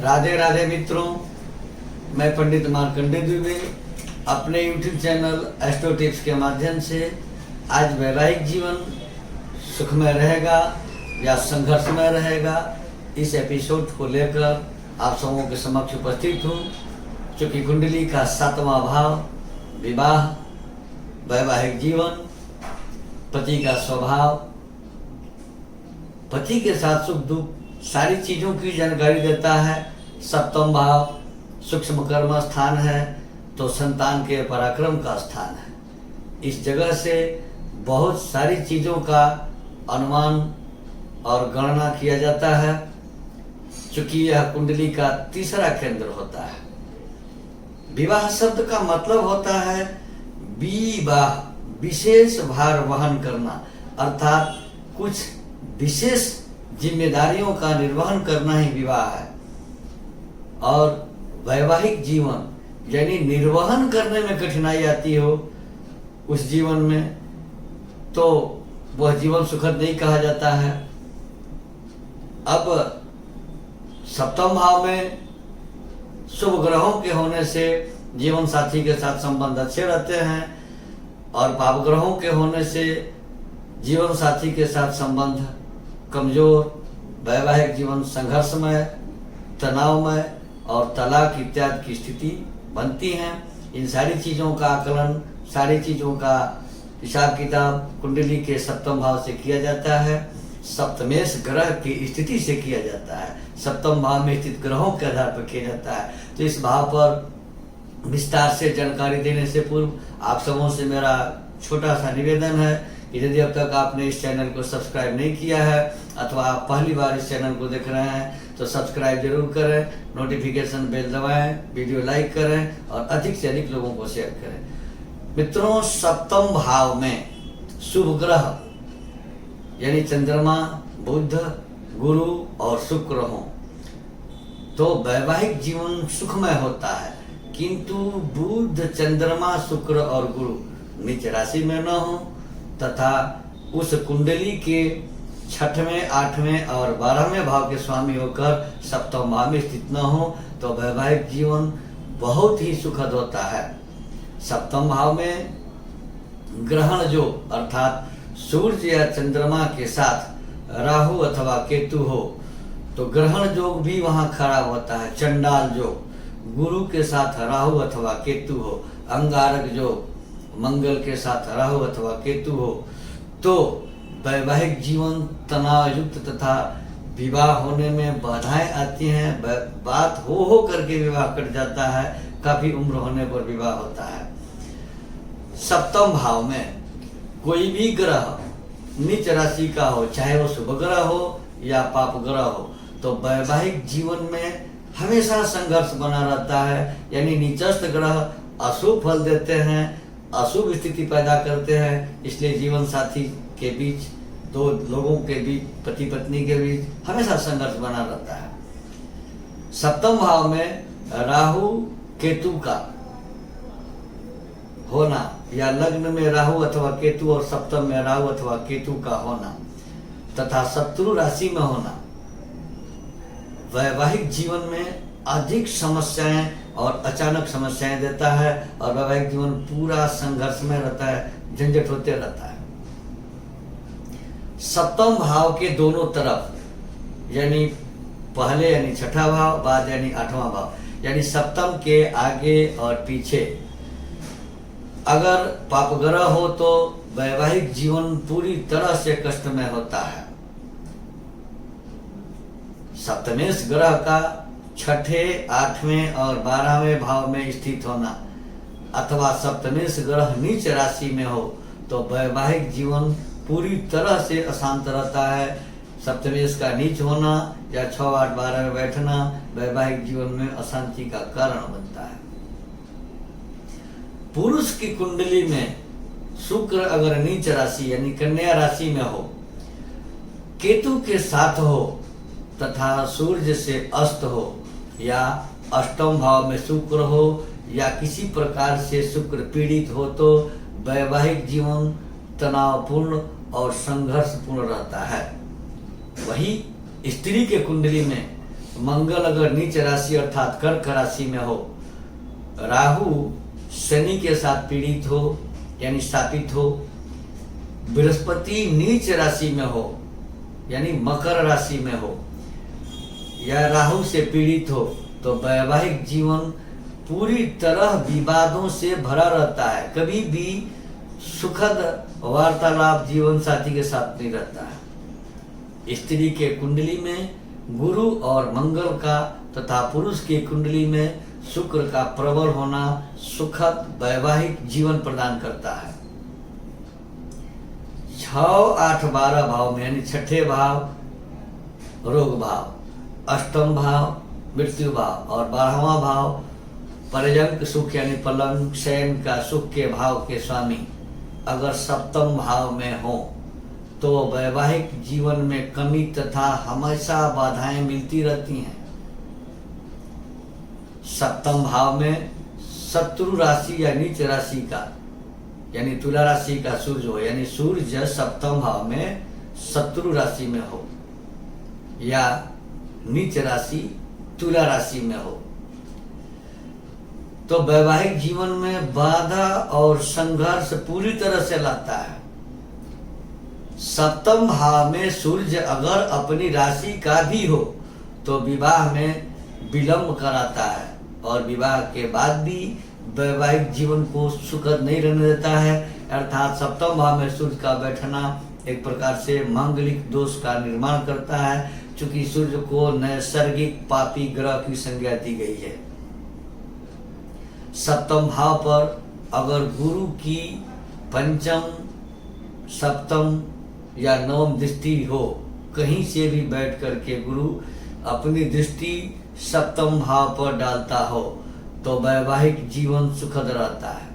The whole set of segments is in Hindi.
राधे राधे मित्रों, मैं पंडित मार्कंडे दुबे अपने YouTube चैनल एस्ट्रो टिप्स के माध्यम से आज वैवाहिक जीवन सुखमय रहेगा या संघर्षमय रहेगा, इस एपिसोड को लेकर आप सबों के समक्ष उपस्थित हूँ। चूँकि कुंडली का 7वां भाव विवाह, वैवाहिक जीवन, पति का स्वभाव, पति के साथ सुख दुख सारी चीज़ों की जानकारी देता है। 7वां भाव सूक्ष्म कर्म स्थान है तो संतान के पराक्रम का स्थान है। इस जगह से बहुत सारी चीज़ों का अनुमान और गणना किया जाता है, चूँकि यह कुंडली का तीसरा केंद्र होता है। विवाह शब्द का मतलब होता है विवाह, विशेष भार वहन करना, अर्थात कुछ विशेष जिम्मेदारियों का निर्वहन करना ही विवाह है। और वैवाहिक जीवन यानी निर्वहन करने में कठिनाई आती हो उस जीवन में, तो वह जीवन सुखद नहीं कहा जाता है। अब 7वें भाव में शुभ ग्रहों के होने से जीवन साथी के साथ संबंध अच्छे रहते हैं, और पाप ग्रहों के होने से जीवन साथी के साथ संबंध कमजोर, वैवाहिक जीवन संघर्षमय, तनावमय और तलाक इत्यादि की स्थिति बनती हैं। इन सारी चीज़ों का आकलन, सारी चीज़ों का हिसाब किताब कुंडली के 7वें भाव से किया जाता है। सप्तमेश ग्रह की स्थिति से किया जाता है, 7वें भाव में स्थित ग्रहों के आधार पर किया जाता है। तो इस भाव पर विस्तार से जानकारी देने से पूर्व आप सबों से मेरा छोटा सा निवेदन है कि यदि अब तक आपने इस चैनल को सब्सक्राइब नहीं किया है अथवा आप पहली बार इस चैनल को देख रहे हैं तो सब्सक्राइब जरूर करें, नोटिफिकेशन बेल दबाएं, वीडियो लाइक करें और अधिक से अधिक लोगों को शेयर करें। मित्रों, 7वें भाव में शुभ ग्रह यानी चंद्रमा, बुध, गुरु और शुक्र हो तो वैवाहिक जीवन सुखमय होता है। किंतु बुध, चंद्रमा, शुक्र और गुरु नीच राशि में न हो तथा उस कुंडली के 6वें, 8वें और 12वें भाव के स्वामी होकर 7वें भाव में स्थित न हो तो वैवाहिक जीवन बहुत ही सुखद होता है। 7वें भाव में ग्रहण जो अर्थात सूर्य या चंद्रमा के साथ राहु अथवा केतु हो तो ग्रहण योग भी वहाँ खराब होता है। चंडाल योग गुरु के साथ राहु अथवा केतु हो, अंगारक योग मंगल के साथ राहु अथवा केतु हो तो वैवाहिक जीवन तनाव युक्त तथा विवाह होने में बाधाएं आती हैं। बात हो करके विवाह कट जाता है, काफी उम्र होने पर विवाह होता है। 7वें भाव में कोई भी ग्रह नीच राशि का हो, चाहे वो शुभ ग्रह हो या पाप ग्रह हो, तो वैवाहिक जीवन में हमेशा संघर्ष बना रहता है। यानी नीचस्थ ग्रह अशुभ फल देते हैं, अशुभ स्थिति पैदा करते हैं, इसलिए जीवन साथी के बीच, दो लोगों के बीच, पति पत्नी के बीच हमेशा संघर्ष बना रहता है। 7वें भाव में राहु केतु का होना या लग्न में राहु अथवा केतु और 7वें में राहु अथवा केतु का होना तथा शत्रु राशि में होना वैवाहिक जीवन में अधिक समस्याएं और अचानक समस्याएं देता है और वैवाहिक जीवन पूरा संघर्ष में रहता है, झंझट होते रहता है। 7वें भाव के दोनों तरफ यानी पहले यानी 6ठा भाव, बाद यानी 8वां भाव, यानी 7वें के आगे और पीछे अगर पाप ग्रह हो तो वैवाहिक जीवन पूरी तरह से कष्टमय होता है। सप्तमेश ग्रह का 6ठे, 8वें और 12वें भाव में स्थित होना अथवा सप्तमेश ग्रह नीच राशि में हो तो वैवाहिक जीवन पूरी तरह से अशांत रहता है। सप्तमेश का नीच होना या 6, 8, 12 में बैठना वैवाहिक जीवन में अशांति का कारण बनता है। पुरुष की कुंडली में शुक्र अगर नीच राशि यानी कन्या राशि में हो, केतु के साथ हो तथा सूर्य से अस्त हो या 8वें भाव में शुक्र हो या किसी प्रकार से शुक्र पीड़ित हो तो वैवाहिक जीवन तनावपूर्ण और संघर्षपूर्ण रहता है। वही स्त्री के कुंडली में मंगल अगर नीच राशि अर्थात कर्क राशि में हो, राहु शनि के साथ पीड़ित हो यानी स्थापित हो, बृहस्पति नीच राशि में हो यानी मकर राशि में हो, या राहु से पीड़ित हो, तो वैवाहिक जीवन पूरी तरह विवादों से भरा रहता है। कभी भी सुखद वार्तालाप जीवन साथी के साथ नहीं रहता है। स्त्री के कुंडली में गुरु और मंगल का तथा पुरुष की कुंडली में शुक्र का प्रबल होना सुखद वैवाहिक जीवन प्रदान करता है। 6, 8, 12 भाव में यानी छठे भाव रोग भाव, अष्टम भाव मृत्यु भाव और 12वां भाव पर्यंक सुख यानी पलंग शयन का सुख के भाव के स्वामी अगर सप्तम भाव में हो तो वैवाहिक जीवन में कमी तथा हमेशा बाधाएं मिलती रहती हैं। सप्तम भाव में शत्रु राशि या नीच राशि का यानी तुला राशि का सूर्य हो, यानी सूर्य सप्तम भाव में शत्रु राशि में हो या नीच राशि तुला राशि में हो, तो वैवाहिक जीवन में बाधा और संघर्ष पूरी तरह से लाता है। सप्तम भाव में सूर्य अगर अपनी राशि का भी हो तो विवाह में विलंब कराता है और विवाह के बाद भी वैवाहिक जीवन को सुखद नहीं रहने देता है। अर्थात सप्तम भाव में सूर्य का बैठना एक प्रकार से मांगलिक दोष का निर्माण करता है, चूंकि सूर्य को नैसर्गिक पापी ग्रह की संज्ञा दी गई है। सप्तम भाव पर अगर गुरु की पंचम, सप्तम या नवम दृष्टि हो, कहीं से भी बैठ करके गुरु अपनी दृष्टि सप्तम भाव पर डालता हो तो वैवाहिक जीवन सुखद रहता है।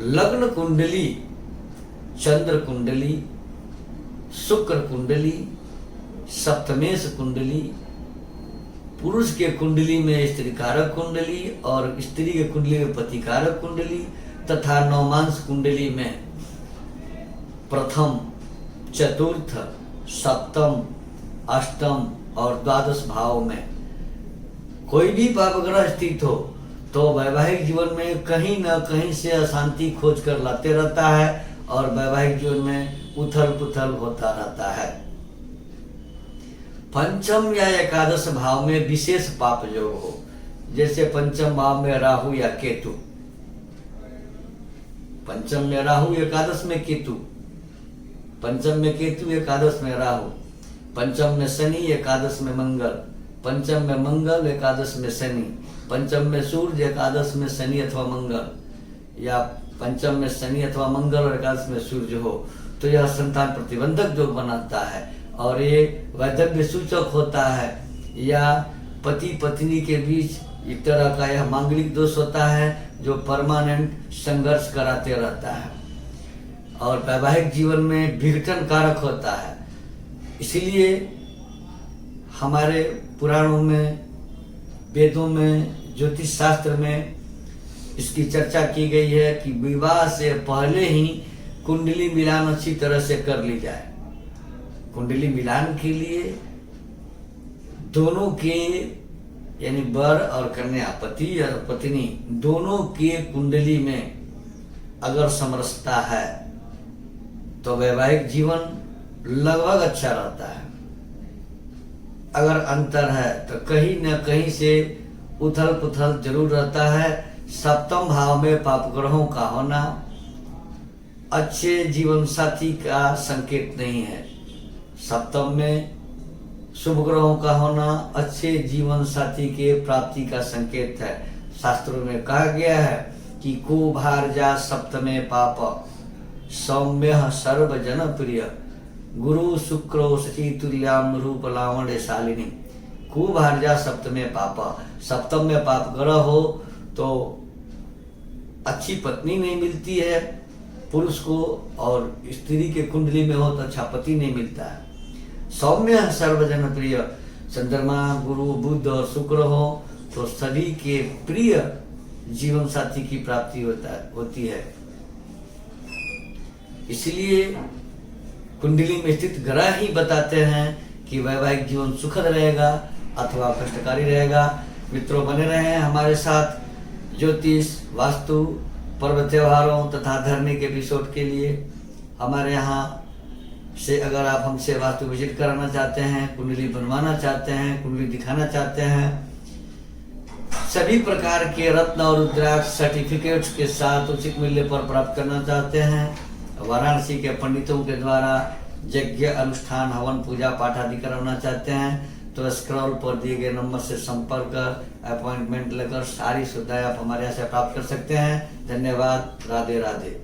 लग्न कुंडली, चंद्र कुंडली, शुक्र कुंडली, सप्तमेश कुंडली, पुरुष के कुंडली में स्त्री कारक कुंडली और स्त्री के कुंडली में पति कारक कुंडली तथा नवमांश कुंडली में प्रथम, चतुर्थ, सप्तम, अष्टम और द्वादश भाव में कोई भी पाप ग्रह स्थित हो तो वैवाहिक जीवन में कहीं न कहीं से अशांति खोज कर लाते रहता है और वैवाहिक जीवन में उथल पुथल होता रहता है। पंचम या एकादश भाव में विशेष पाप योग हो, जैसे पंचम भाव में राहु या केतु, पंचम में राहु एकादश में केतु, पंचम में केतु एकादश में राहु, पंचम में शनि एकादश में मंगल, पंचम में मंगल एकादश में शनि, पंचम में सूर्य एकादश में शनि अथवा मंगल, या पंचम में शनि अथवा मंगल और एकादश में सूर्य हो तो यह संतान प्रतिबंधक योग बनाता है और ये वैधव्य सूचक होता है, या पति पत्नी के बीच एक तरह का यह मांगलिक दोष होता है जो परमानेंट संघर्ष कराते रहता है और वैवाहिक जीवन में विघटन कारक होता है। इसीलिए हमारे पुराणों में, वेदों में, ज्योतिष शास्त्र में इसकी चर्चा की गई है कि विवाह से पहले ही कुंडली मिलान अच्छी तरह से कर ली जाए। कुंडली मिलान के लिए दोनों के यानी वर और कन्या, पति और पत्नी दोनों के कुंडली में अगर समरसता है तो वैवाहिक जीवन लगभग अच्छा रहता है। अगर अंतर है तो कहीं न कहीं से उथल पुथल जरूर रहता है। सप्तम भाव में पाप ग्रहों का होना अच्छे जीवन साथी का संकेत नहीं है। सप्तम में शुभ ग्रहों का होना अच्छे जीवन साथी के प्राप्ति का संकेत है। शास्त्रों में कहा गया है कि कुभार्जा सप्तमे पाप सौम्य सर्वजन प्रिय गुरु शुक्रो शचि तुल्याम रूप लावण्य शालिनी। कुभार्जा सप्तमे पाप, सप्तम में पाप ग्रह हो तो अच्छी पत्नी नहीं मिलती है पुरुष को, और स्त्री के कुंडली में हो तो अच्छा पति नहीं मिलता है। सौम्य सर्वजन प्रिय, चंद्रमा, गुरु, बुध और शुक्र हो तो सभी के प्रिय जीवन साथी की प्राप्ति होती है। इसलिए कुंडली में स्थित ग्रह ही बताते हैं कि वैवाहिक जीवन सुखद रहेगा अथवा कष्टकारी रहेगा। मित्रों, बने रहें हमारे साथ ज्योतिष, वास्तु, पर्व त्योहारों तथा धार्मिक एपिसोड के लिए। हमारे यहाँ से अगर आप हमसे वास्तु विजिट कराना चाहते हैं, कुंडली बनवाना चाहते हैं, कुंडली दिखाना चाहते हैं, सभी प्रकार के रत्न और रुद्राक्ष सर्टिफिकेट्स के साथ उचित मूल्य पर प्राप्त करना चाहते हैं, वाराणसी के पंडितों के द्वारा यज्ञ, अनुष्ठान, हवन, पूजा पाठ आदि कराना चाहते हैं, तो स्क्रॉल पर दिए गए नंबर से संपर्क कर अपॉइंटमेंट लेकर सारी सुविधाएं आप हमारे यहाँ से प्राप्त कर सकते हैं। धन्यवाद। राधे राधे।